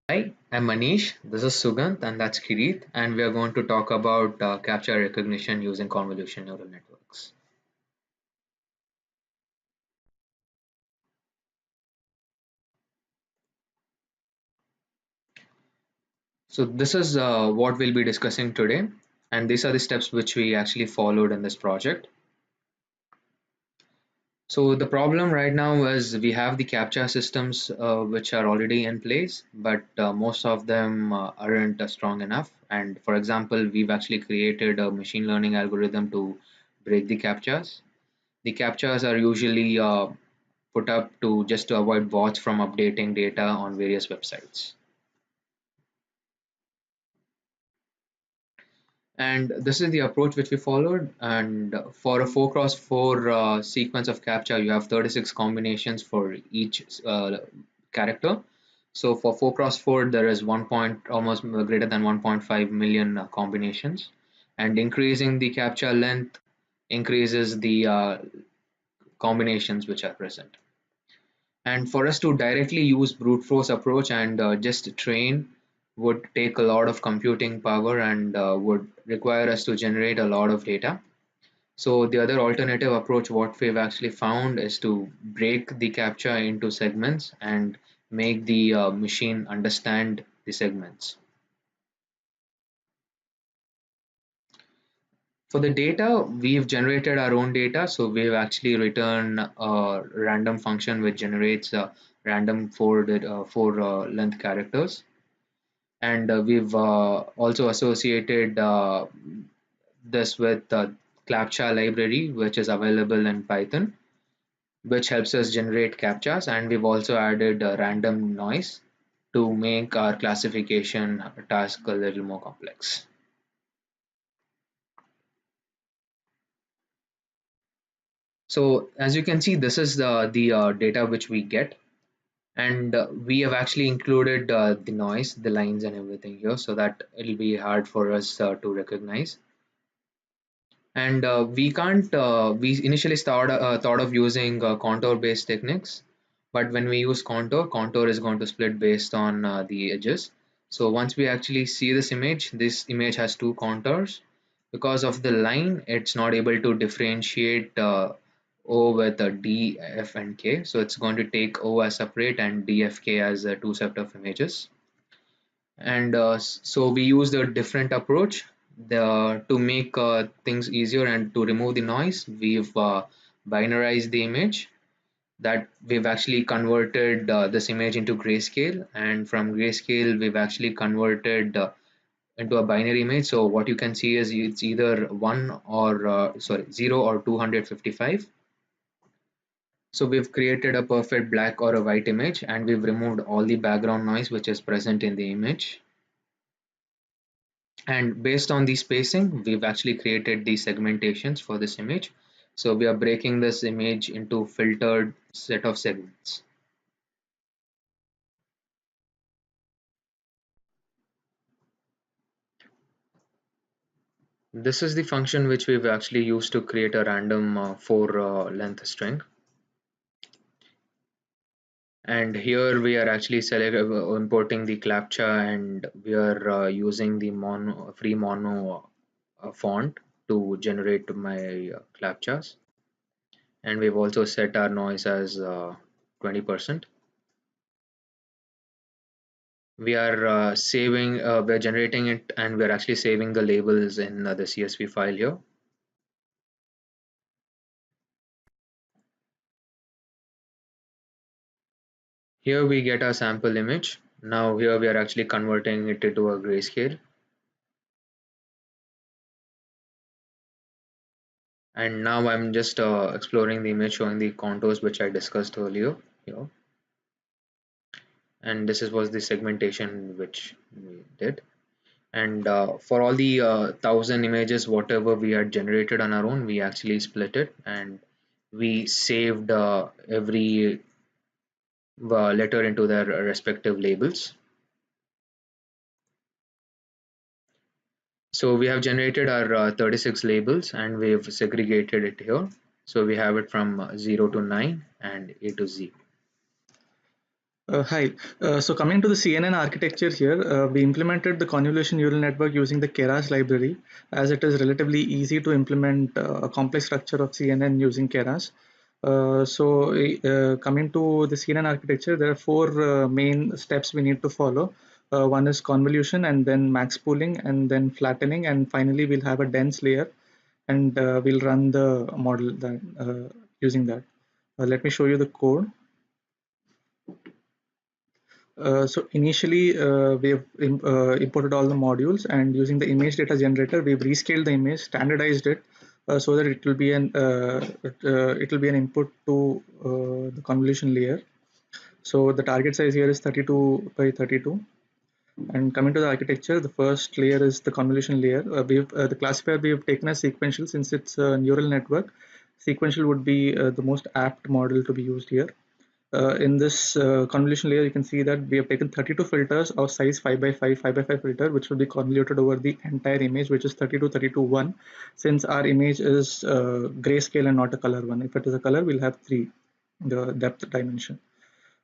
Hi, I'm Manish. This is Sugant, and that's Kirit, and we are going to talk about Captcha recognition using convolution neural networks. So, this is what we'll be discussing today, and these are the steps which we actually followed in this project. So, the problem right now is we have the Captcha systems which are already in place, but most of them aren't strong enough. And for example, we've actually created a machine learning algorithm to break the Captchas. The Captchas are usually put up to just to avoid bots from updating data on various websites. And this is the approach which we followed. And for a 4 cross 4 sequence of captcha, you have 36 combinations for each character. So for 4 cross 4, there is 1 point almost greater than 1.5 million combinations. And increasing the captcha length increases the combinations which are present. And for us to directly use brute force approach and just train would take a lot of computing power and would require us to generate a lot of data. So the other alternative approach, what we've actually found is to break the captcha into segments and make the machine understand the segments. For the data, we've generated our own data. So we've actually written a random function which generates random four length characters. And we've also associated this with Captcha library, which is available in Python, which helps us generate captchas. And we've also added random noise to make our classification task a little more complex. So as you can see, this is the data which we get. And we have actually included the noise, the lines and everything here so that it'll be hard for us to recognize. And we can't we initially thought of using contour based techniques, but when we use contour is going to split based on the edges. So once we actually see this image has two contours. Because of the line, it's not able to differentiate O with D, F and K, so it's going to take O as separate and D, F, K as two set of images. And so we used a different approach to make things easier and to remove the noise. We've binarized the image, that we've actually converted this image into grayscale, and from grayscale we've actually converted into a binary image. So what you can see is it's either 1 or 0 or 255. So we've created a perfect black or a white image, and we've removed all the background noise which is present in the image. And based on the spacing, we've actually created the segmentations for this image. So we are breaking this image into filtered set of segments. This is the function which we've actually used to create a random 4 length string. And here we are actually importing the Captcha, and we are using the free mono font to generate my Captchas. And we've also set our noise as 20%. We're generating it, and we're actually saving the labels in the CSV file here. Here we get our sample image. Now here we are actually converting it into a grayscale. And now I'm just exploring the image, showing the contours which I discussed earlier here. And this was the segmentation which we did. And for all the 1,000 images, whatever we had generated on our own, we actually split it, and we saved every letter into their respective labels. So we have generated our 36 labels, and we've segregated it here. So we have it from 0 to 9 and A to Z. Hi. So coming to the CNN architecture here, we implemented the convolution neural network using the Keras library, as it is relatively easy to implement a complex structure of CNN using Keras. Coming to the CNN architecture, there are four main steps we need to follow. One is convolution, and then max pooling, and then flattening, and finally we'll have a dense layer, and we'll run the model using that. Let me show you the code. So initially, we have imported all the modules, and using the image data generator, we've rescaled the image, standardized it, so that it will be an input to the convolution layer. So the target size here is 32 by 32. And coming to the architecture, the first layer is the convolution layer. The classifier we have taken as sequential, since it's a neural network. Sequential would be the most apt model to be used here. In this convolution layer, you can see that we have taken 32 filters of size 5 by 5, 5 by 5 filter, which will be convoluted over the entire image, which is 32, 32, 1. Since our image is grayscale and not a color one. If it is a color, we'll have 3, the depth dimension.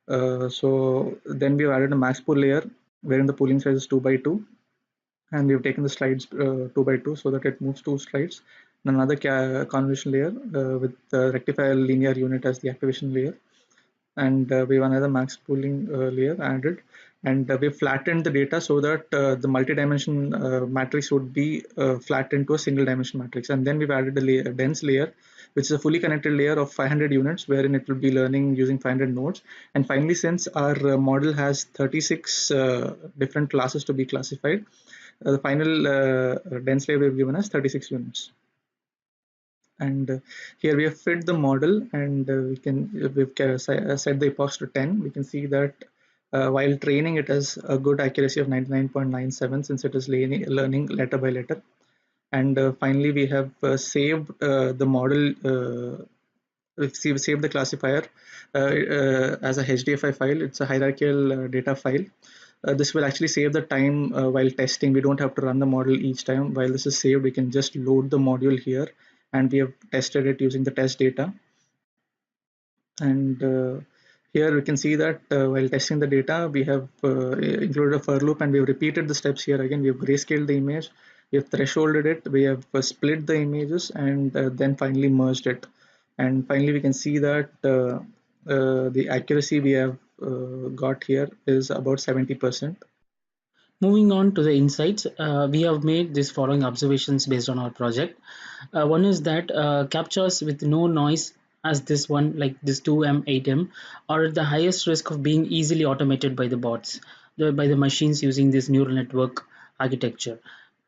So then we've added a max pool layer, wherein the pooling size is 2 by 2. And we've taken the slides 2 by 2 so that it moves 2 slides. And another convolution layer with the rectifier linear unit as the activation layer, and we have another max pooling layer added, and we flattened the data so that the multi-dimension matrix would be flattened to a single dimension matrix. And then we've added a dense layer, which is a fully connected layer of 500 units, wherein it will be learning using 500 nodes. And finally, since our model has 36 different classes to be classified, the final dense layer we've given us 36 units. And here we have fit the model, and we've set the epochs to 10. We can see that while training, it has a good accuracy of 99.97, since it is learning letter by letter. And finally, we have saved the model, we've saved the classifier as a HDFI file. It's a hierarchical data file. This will actually save the time while testing. We don't have to run the model each time. While this is saved, we can just load the module here, and we have tested it using the test data. And here we can see that while testing the data, we have included a for loop, and we have repeated the steps here again. We have grayscaled the image, we have thresholded it, we have split the images, and then finally merged it. And finally, we can see that the accuracy we have got here is about 70%. Moving on to the insights, we have made these following observations based on our project. One is that captchas with no noise, as this one, like this 2M, 8M, are at the highest risk of being easily automated by the bots, by the machines using this neural network architecture.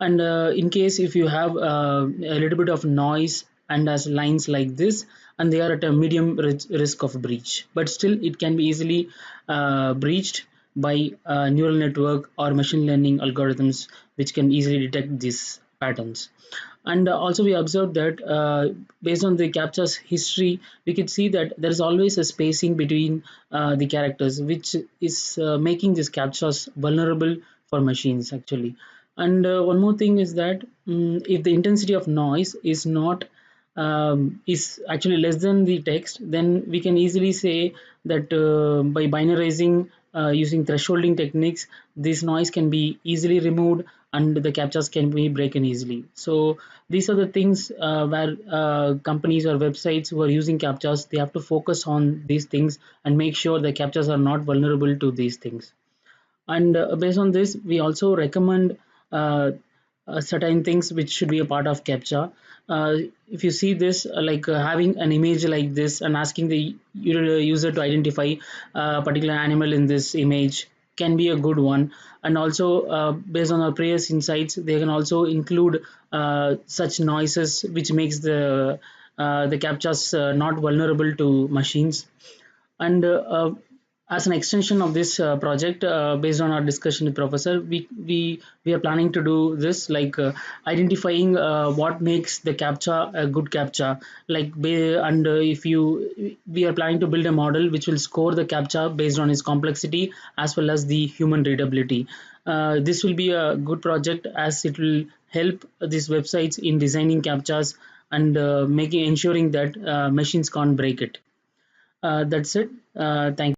And in case if you have a little bit of noise and as lines like this, and they are at a medium risk of breach, but still it can be easily breached by neural network or machine learning algorithms, which can easily detect these patterns. And also we observed that based on the captcha's history, we could see that there is always a spacing between the characters, which is making these captchas vulnerable for machines actually. And one more thing is that if the intensity of noise is actually less than the text, then we can easily say that by binarizing using thresholding techniques, this noise can be easily removed and the captchas can be broken easily. So these are the things where companies or websites who are using captchas, they have to focus on these things and make sure the captchas are not vulnerable to these things. And based on this, we also recommend uh, certain things which should be a part of captcha. uh, if you see this, having an image like this and asking the user to identify a particular animal in this image can be a good one. And also based on our previous insights, they can also include such noises which makes the captchas not vulnerable to machines. And as an extension of this project, based on our discussion with professor, we are planning to do this, identifying what makes the captcha a good captcha. And if you we are planning to build a model which will score the captcha based on its complexity as well as the human readability. This will be a good project as it will help these websites in designing captchas and making ensuring that machines can't break it. That's it. Thank